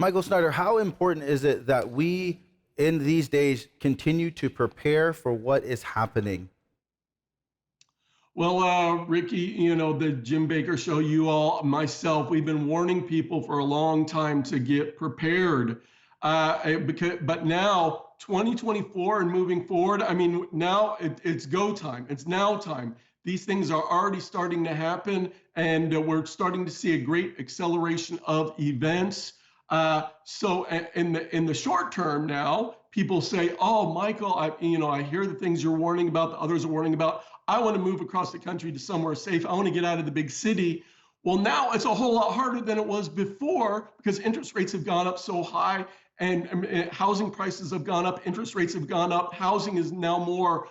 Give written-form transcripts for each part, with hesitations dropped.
Michael Snyder, how important is it that we in these days continue to prepare for what is happening? Well, Ricky, the Jim Bakker Show, you all, myself, we've been warning people for a long time to get prepared. But now, 2024 and moving forward, I mean, now it's go time. It's now time. These things are already starting to happen, and we're starting to see a great acceleration of events. In the short term now, people say, "Oh, Michael, I hear the things you're warning about, the others are warning about. I want to move across the country to somewhere safe. I want to get out of the big city." Well, now it's a whole lot harder than it was before because interest rates have gone up so high, and housing prices have gone up. Interest rates have gone up. Housing is now more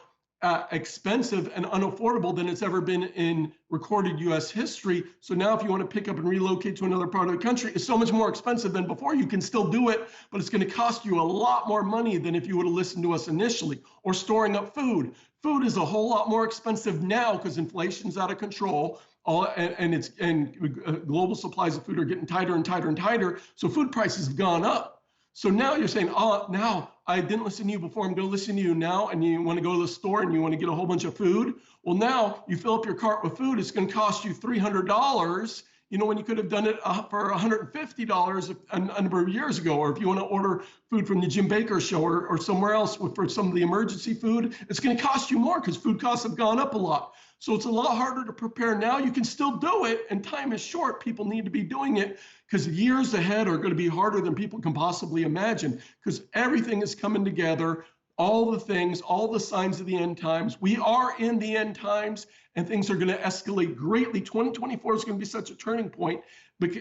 expensive and unaffordable than it's ever been in recorded U.S. history. So now if you want to pick up and relocate to another part of the country, it's so much more expensive than before. You can still do it, but it's going to cost you a lot more money than if you would have listened to us initially. Or storing up food. Food is a whole lot more expensive now because inflation's out of control. Global supplies of food are getting tighter and tighter and tighter. So food prices have gone up. So now you're saying, "Oh, now I didn't listen to you before. I'm going to listen to you now." And you want to go to the store and you want to get a whole bunch of food. Well, now you fill up your cart with food. It's going to cost you $300. When you could have done it for $150 a number of years ago. Or if you want to order food from the Jim Bakker Show or somewhere else for some of the emergency food, it's going to cost you more because food costs have gone up a lot. So it's a lot harder to prepare now. You can still do it, and time is short. People need to be doing it because years ahead are going to be harder than people can possibly imagine because everything is coming together. All the things, all the signs of the end times. We are in the end times, and things are going to escalate greatly. 2024 is going to be such a turning point,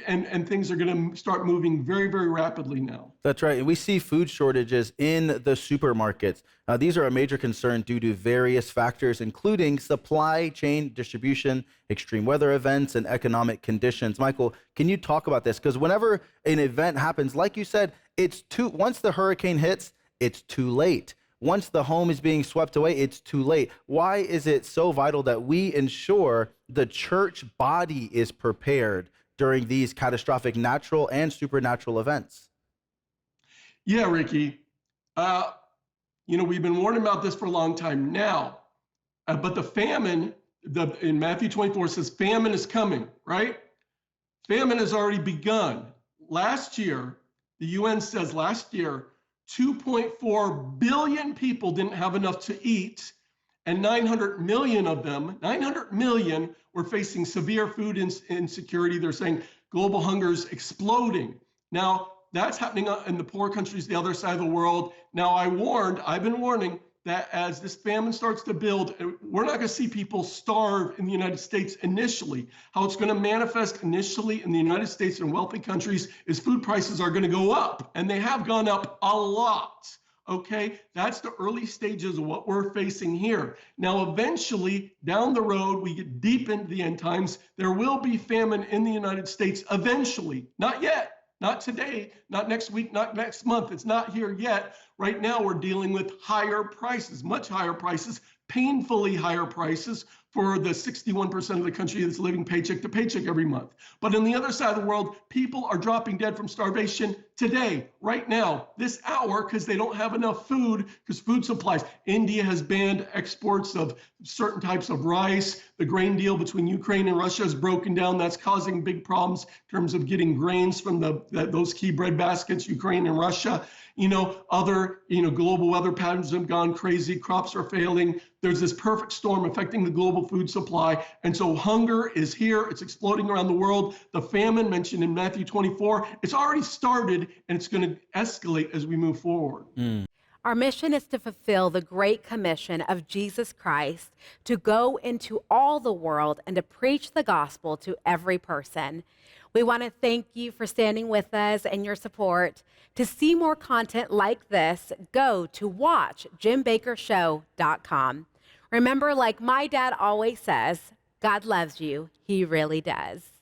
and things are going to start moving very, very rapidly now. That's right. And we see food shortages in the supermarkets. These are a major concern due to various factors, including supply chain distribution, extreme weather events, and economic conditions. Michael, can you talk about this? Because whenever an event happens, like you said, once the hurricane hits, it's too late. Once the home is being swept away, it's too late. Why is it so vital that we ensure the church body is prepared during these catastrophic natural and supernatural events? Yeah, Ricky. We've been warning about this for a long time now. But the famine, in Matthew 24 says famine is coming, right? Famine has already begun. Last year, the UN says 2.4 billion people didn't have enough to eat, and 900 million of them, 900 million, were facing severe food insecurity. They're saying global hunger is exploding. Now, that's happening in the poor countries, the other side of the world. Now, I've been warning that as this famine starts to build, we're not going to see people starve in the United States initially. How it's going to manifest initially in the United States and wealthy countries is food prices are going to go up, and they have gone up a lot. Okay, that's the early stages of what we're facing here. Now, eventually, down the road, we get deep into the end times, there will be famine in the United States eventually. Not yet. Not today, not next week, not next month. It's not here yet. Right now, we're dealing with higher prices, much higher prices, painfully higher prices for the 61% of the country that's living paycheck to paycheck every month. But on the other side of the world, people are dropping dead from starvation today, right now, this hour, because they don't have enough food, because food supplies. India has banned exports of certain types of rice. The grain deal between Ukraine and Russia is broken down. That's causing big problems in terms of getting grains from those key bread baskets, Ukraine and Russia. Other global weather patterns have gone crazy. Crops are failing. There's this perfect storm affecting the global food supply. And so hunger is here. It's exploding around the world. The famine mentioned in Matthew 24, it's already started, and it's going to escalate as we move forward. Our mission is to fulfill the great commission of Jesus Christ to go into all the world and to preach the gospel to every person. We want to thank you for standing with us and your support. To see more content like this, go to watchjimbakkershow.com. Remember, like my dad always says, God loves you. He really does.